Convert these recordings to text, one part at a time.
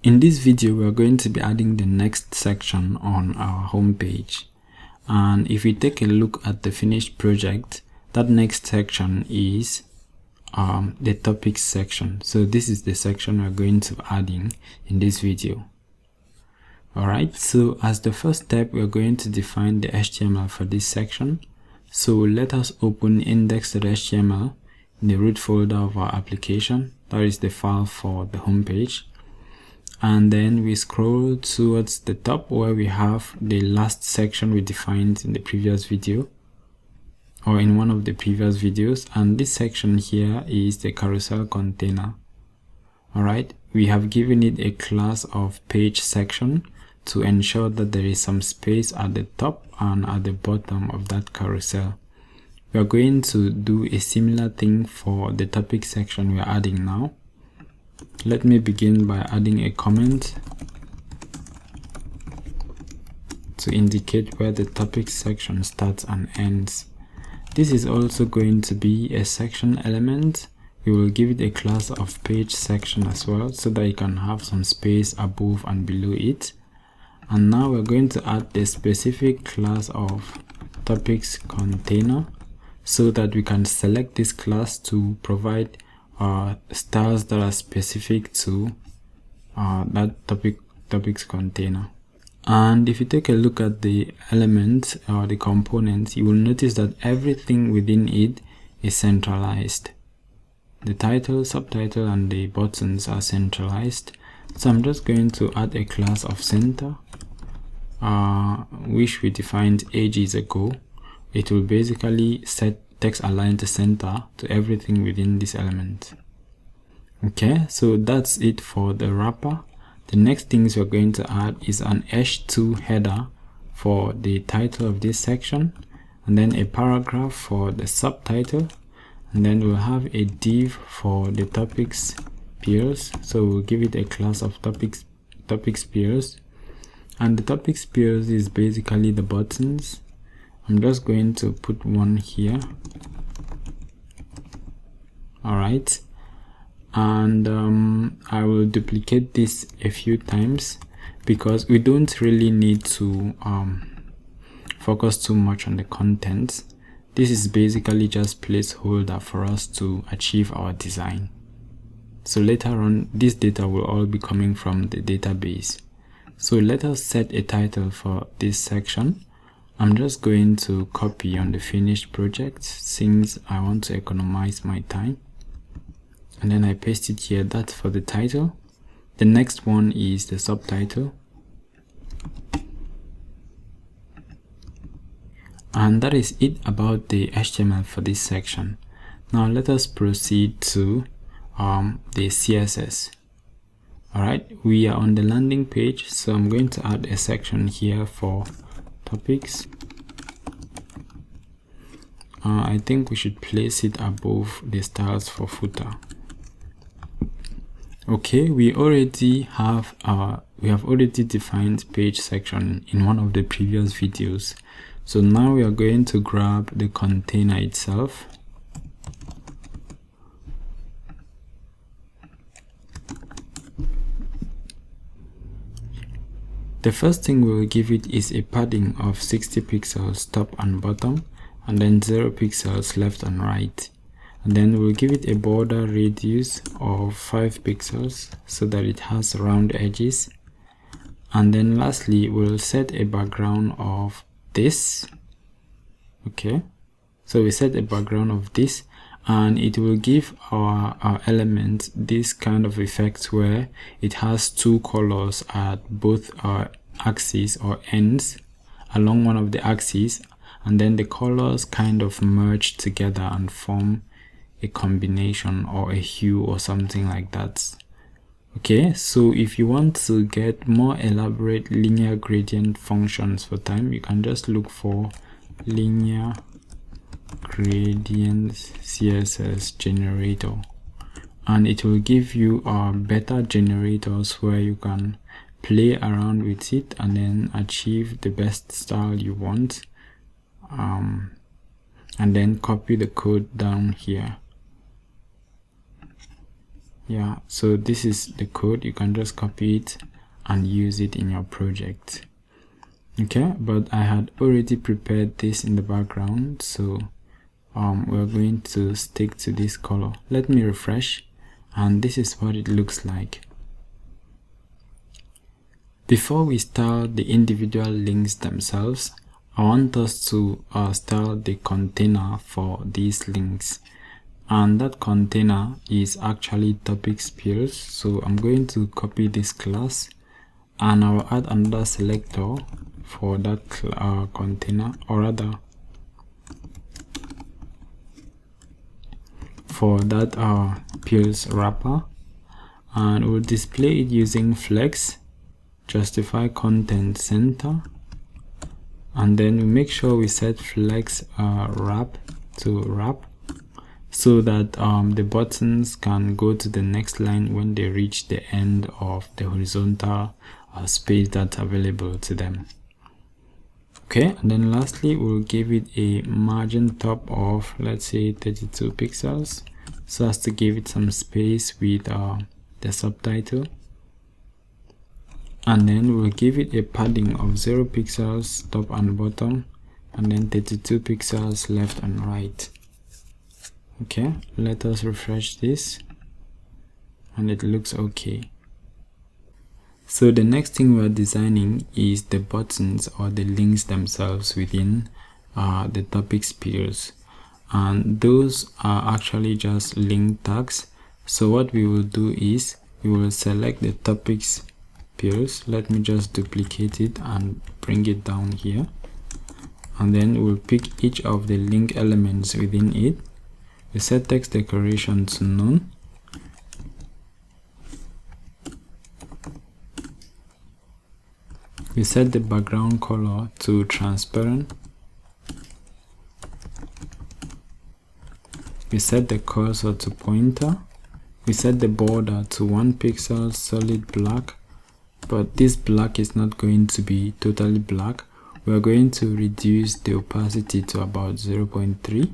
In this video, we are going to be adding the next section on our home page. And if we take a look at the finished project, that next section is the topics section. So this is the section we're going to be adding in this video. Alright, so as the first step, we're going to define the HTML for this section. So let us open index.html in the root folder of our application. That is the file for the home page. And then we scroll towards the top where we have the last section we defined in the previous video, or in one of the previous videos. And this section here is the carousel container. Alright, we have given it a class of page section to ensure that there is some space at the top and at the bottom of that carousel. We are going to do a similar thing for the topic section we are adding now. Let me begin by adding a comment to indicate where the topic section starts and ends. This is also going to be a section element. We will give it a class of page section as well, so that you can have some space above and below it. And now we're going to add the specific class of topics container, so that we can select this class to provide styles that are specific to that topics container. And if you take a look at the element or the components, you will notice that everything within it is centralized. The title, subtitle, and the buttons are centralized. So I'm just going to add a class of center, which we defined ages ago. It will basically set text align to center to everything within this element. Okay, so that's it for the wrapper. The next things we're going to add is an h2 header for the title of this section, and then a paragraph for the subtitle, and then we'll have a div for the topics peers. So we'll give it a class of topics peers, and the topics peers is basically the buttons. I'm just going to put one here. Alright, and I will duplicate this a few times because we don't really need to focus too much on the content. This is basically just placeholder for us to achieve our design. So later on, this data will all be coming from the database. So let us set a title for this section. I'm just going to copy on the finished project since I want to economize my time. And then I paste it here. That's for the title. The next one is the subtitle. And that is it about the HTML for this section. Now let us proceed to the CSS. Alright, we are on the landing page, so I'm going to add a section here for topics. I think we should place it above the styles for footer. Okay, we have already defined page section in one of the previous videos. So now we are going to grab the container itself. The first thing we will give it is a padding of 60 pixels top and bottom, and then 0 pixels left and right. And then we'll give it a border radius of 5 pixels so that it has round edges. And then lastly, we'll set a background of this. Okay, so we set a background of this, and it will give our element this kind of effect where it has two colors at both axes or ends along one of the axes, and then the colors kind of merge together and form a combination or a hue or something like that. Okay, so if you want to get more elaborate linear gradient functions for time, you can just look for linear gradient CSS generator, and it will give you better generators where you can play around with it and then achieve the best style you want, and then copy the code down here. Yeah, so this is the code. You can just copy it and use it in your project. Okay, but I had already prepared this in the background, so we're going to stick to this color. Let me refresh, and this is what it looks like. Before we style the individual links themselves, I want us to style the container for these links, and that container is actually topic spheres. So I'm going to copy this class, and I'll add another selector for that container, or rather for that peers wrapper, and we'll display it using flex, justify content center, and then we make sure we set flex wrap to wrap, so that the buttons can go to the next line when they reach the end of the horizontal space that's available to them. Okay, and then lastly we'll give it a margin top of, let's say, 32 pixels, so as to give it some space with the subtitle. And then we'll give it a padding of 0 pixels top and bottom, and then 32 pixels left and right. Okay, let us refresh this, and it looks okay. So the next thing we're designing is the buttons or the links themselves within the topic spheres, and those are actually just link tags. So what we will do is we will select the topics spheres. Let me just duplicate it and bring it down here, and then we'll pick each of the link elements within it. We set text decoration to none. We set the background color to transparent. We set the cursor to pointer. We set the border to 1 pixel solid black, but this black is not going to be totally black. We are going to reduce the opacity to about 0.3.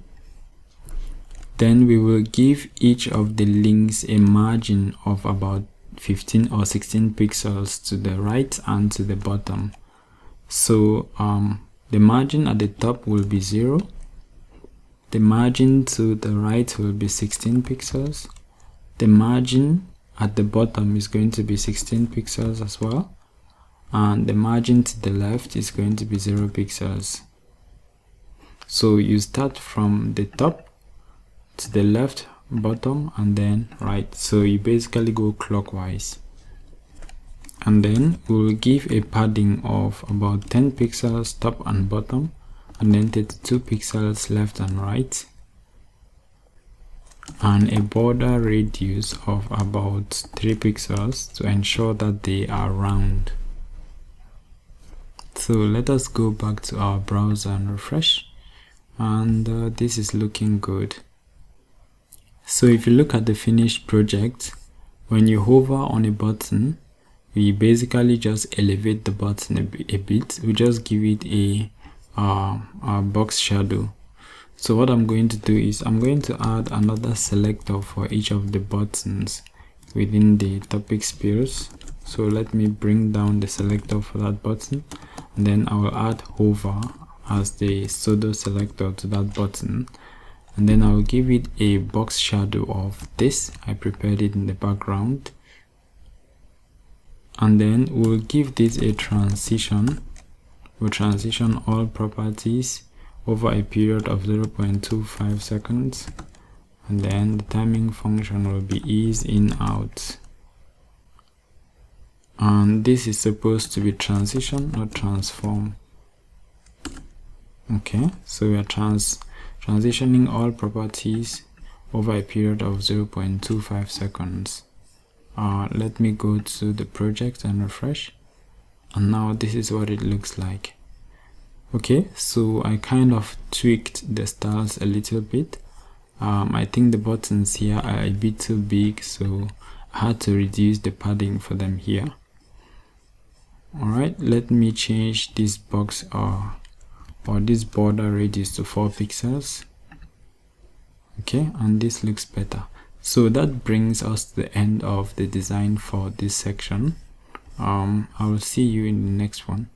Then we will give each of the links a margin of about 15 or 16 pixels to the right and to the bottom. So the margin at the top will be 0. The margin to the right will be 16 pixels. The margin at the bottom is going to be 16 pixels as well. And the margin to the left is going to be 0 pixels. So you start from the top to the left, bottom, and then right. So you basically go clockwise. And then we'll give a padding of about 10 pixels top and bottom, and then 32 pixels left and right, and a border radius of about 3 pixels to ensure that they are round. So let us go back to our browser and refresh, and this is looking good. So if you look at the finished project, when you hover on a button, we basically just elevate the button a bit. We just give it a box shadow. So what I'm going to do is I'm going to add another selector for each of the buttons within the topic spheres. So let me bring down the selector for that button, and then I will add hover as the pseudo selector to that button, and then I will give it a box shadow of this. I prepared it in the background, and then we'll give this a transition. We'll transition all properties over a period of 0.25 seconds, and then the timing function will be ease in out, and this is supposed to be transition, not transform. Okay, so we are transitioning all properties over a period of 0.25 seconds. Let me go to the project and refresh, and now this is what it looks like. Okay, so I kind of tweaked the styles a little bit. I think the buttons here are a bit too big, so I had to reduce the padding for them here. Alright, let me change this box or this border radius to 4 pixels. Okay, and this looks better. So that brings us to the end of the design for this section. I will see you in the next one.